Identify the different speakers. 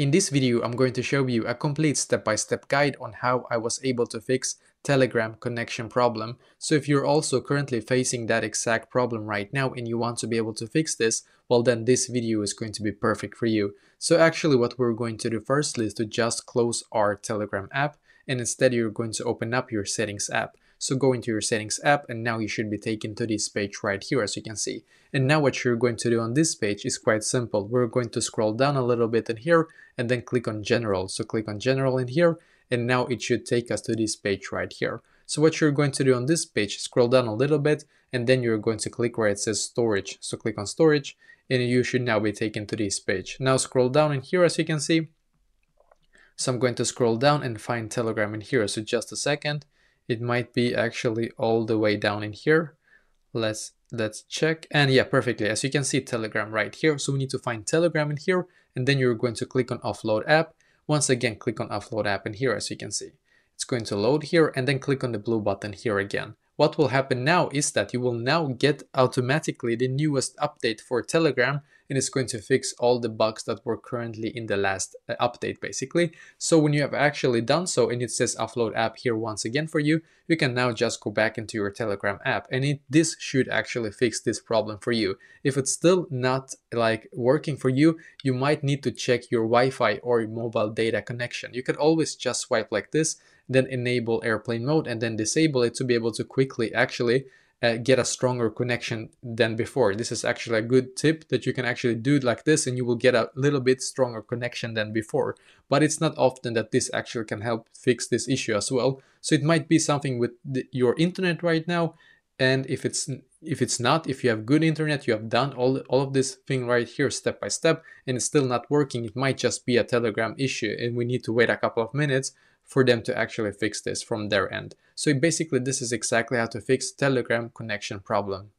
Speaker 1: In this video, I'm going to show you a complete step-by-step guide on how I was able to fix Telegram connection problem. So if you're also currently facing that exact problem right now and you want to be able to fix this, well then this video is going to be perfect for you. So actually what we're going to do firstly is to just close our Telegram app, and instead you're going to open up your settings app. So go into your settings app, and now you should be taken to this page right here, as you can see. And now what you're going to do on this page is quite simple. We're going to scroll down a little bit in here and then click on general. So click on general in here, and now it should take us to this page right here. So what you're going to do on this page, scroll down a little bit, and then you're going to click where it says storage. So click on storage, and you should now be taken to this page. Now scroll down in here, as you can see. So I'm going to scroll down and find Telegram in here. So just a second. It might be actually all the way down in here. Let's check. And yeah, perfectly. As you can see, Telegram right here. So we need to find Telegram in here, and then you're going to click on offload app. Once again, click on offload app in here, as you can see. It's going to load here, and then click on the blue button here again. What will happen now is that you will now get automatically the newest update for Telegram, and it's going to fix all the bugs that were currently in the last update basically. So when you have actually done so and it says offload app here once again for you, you can now just go back into your Telegram app, and this should actually fix this problem for you. If it's still not like working for you, you might need to check your Wi-Fi or mobile data connection. You could always just swipe like this, then enable airplane mode and then disable it to be able to quickly actually get a stronger connection than before. This is actually a good tip that you can actually do it like this, and you will get a little bit stronger connection than before. But it's not often that this actually can help fix this issue as well. So it might be something with your internet right now, and if it's not, if you have good internet, you have done all of this thing right here step by step, and it's still not working, it might just be a Telegram issue, and we need to wait a couple of minutes for them to actually fix this from their end. So basically this is exactly how to fix Telegram connection problem.